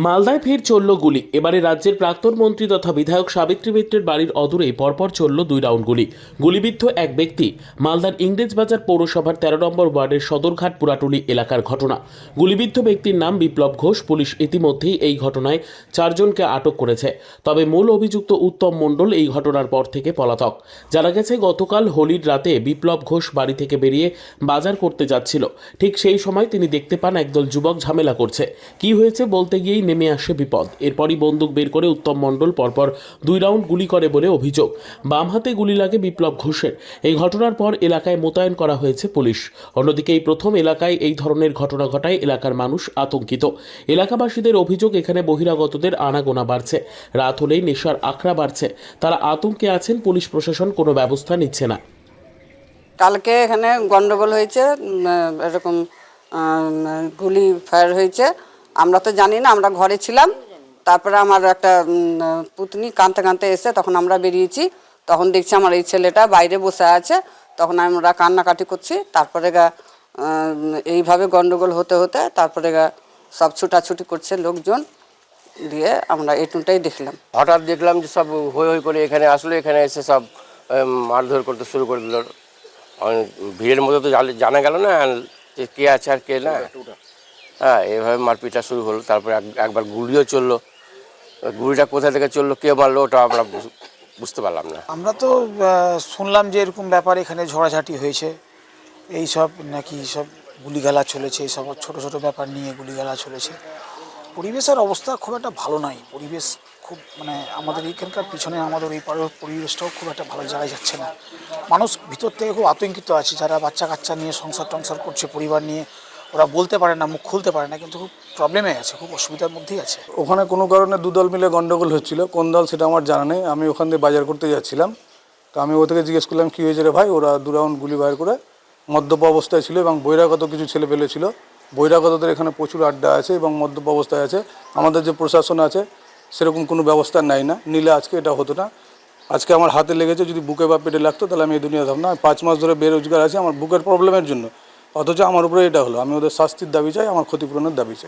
মালদায় ফের চলল গুলি। এবারে রাজ্যের প্রাক্তন মন্ত্রী তথা বিধায়ক সাবিত্রী মিত্রের বাড়ির অদূরেই পরপর চলল 2 রাউন্ড গুলি। গুলিবিদ্ধ এক ব্যক্তি মালদার ইংরেজবাজার পৌরসভার 13 নম্বর ওয়ার্ডের সদরঘাট পুরাটুলি এলাকার ঘটনা। গুলিবিদ্ধ ব্যক্তির নাম বিপ্লব ঘোষ। পুলিশ ইতিমধ্যেই এই ঘটনায় 4 জনকে আটক করেছে। তবে মূল অভিযুক্ত উত্তম মণ্ডল এই ঘটনার পর থেকে পলাতক। জানা গেছে, গতকাল হোলির রাতে বিপ্লব ঘোষ বাড়ি থেকে বেরিয়ে বাজার করতে যাচ্ছিল। ঠিক সেই সময় তিনি দেখতে পান একদল যুবক ঝামেলা করছে। কি হয়েছে বলতে গিয়েই নেমে আসে বিপদ। এরপরই বন্দুক বের করে উত্তম মণ্ডল পরপর 2 রাউন্ড গুলি করে বলে অভিযোগ। বাম হাতে গুলি লাগে বিপ্লব ঘোষের। এই ঘটনার পর এলাকায় মোতায়েন করা হয়েছে পুলিশ। অন্যদিকে এই প্রথম এলাকায় এই ধরনের ঘটনা ঘটায় এলাকার মানুষ আতঙ্কিত। এলাকাবাসীদের অভিযোগ, এখানে বহিরাগতদের আনাগোনা বাড়ছে। রাত হলেই নেশার আখড়া বাড়ছে। তারা আতঙ্কে আছেন, পুলিশ প্রশাসন কোনো ব্যবস্থা নিচ্ছে না। কালকে এখানে গন্ডগোল হয়েছে, এরকম গুলি ফায়ার হয়েছে। আমরা তো জানি না, আমরা ঘরে ছিলাম। তারপরে আমার একটা পুতনি কাঁদতে কাঁদতে এসে, তখন আমরা বেরিয়েছি। তখন দেখছি আমার এই ছেলেটা বাইরে বসে আছে। তখন আমরা কান্নাকাটি করছি। তারপরে এইভাবে গন্ডগোল হতে হতে তারপরে সব ছুটাছুটি করছে লোকজন, দিয়ে আমরা এটুকুটাই দেখলাম। হঠাৎ দেখলাম যে সব হই হই করে এখানে আসলে, এখানে এসে সব মারধর করতে শুরু করে দিল। ভিড়ের মধ্যে তো জানা গেল না যে কে আছে আর কে না। হ্যাঁ, এইভাবে মারপিটটা শুরু হলো। তারপরে একবার গুলিও চললো। গুলিটা কোথা থেকে চললো, কে মারলো, ওটা আমরা বুঝতে পারলাম না। আমরা তো শুনলাম যে এরকম ব্যাপার, এখানে ঝড়াঝাটি হয়েছে, এই সব নাকি সব গুলিগালা চলেছে, এইসব ছোটো ছোটো ব্যাপার নিয়ে গুলিগালা চলেছে। পরিবেশের অবস্থা খুব একটা ভালো নয়। পরিবেশ খুব আমাদের এইখানকার পিছনে আমাদের এই পাড়ার পরিবেশটাও খুব একটা ভালো জায়গায় যাচ্ছে না। মানুষ ভিতর থেকে খুব আতঙ্কিত আছে, যারা বাচ্চা কাচ্চা নিয়ে সংসার টংসার করছে, পরিবার নিয়ে, ওরা বলতে পারে না, মুখ খুলতে পারে না, কিন্তু খুব প্রবলেমে আছে, খুব অসুবিধার মধ্যেই আছে। ওখানে কোনো কারণে 2 দল মিলে গন্ডগোল হচ্ছিল। কোন দল সেটা আমার জানা নেই। আমি ওখান থেকে বাজার করতে যাচ্ছিলাম। তো আমি ও থেকে জিজ্ঞেস করলাম কী হয়েছে রে ভাই। ওরা 2 রাউন্ড গুলি বাইর করে মদ্যপ অবস্থায় ছিল এবং বহিরাগত কিছু ছেলে পেলে ছিল। বহিরাগতদের এখানে প্রচুর আড্ডা আছে এবং মদ্যপ অবস্থায় আছে। আমাদের যে প্রশাসন আছে সেরকম কোনো ব্যবস্থা নেয় না, নিলে আজকে এটা হতো না। আজকে আমার হাতে লেগেছে, যদি বুকে বা পেটে লাগতো তাহলে আমি এই দুনিয়া থাকতাম না। 5 মাস ধরে বেরোজগার আছি আমার বুকের প্রবলেমের জন্য, অথচ আমার উপরে এটা হলো। আমি ওদের শাস্তির দাবি চাই, আমার ক্ষতিপূরণের দাবি চাই।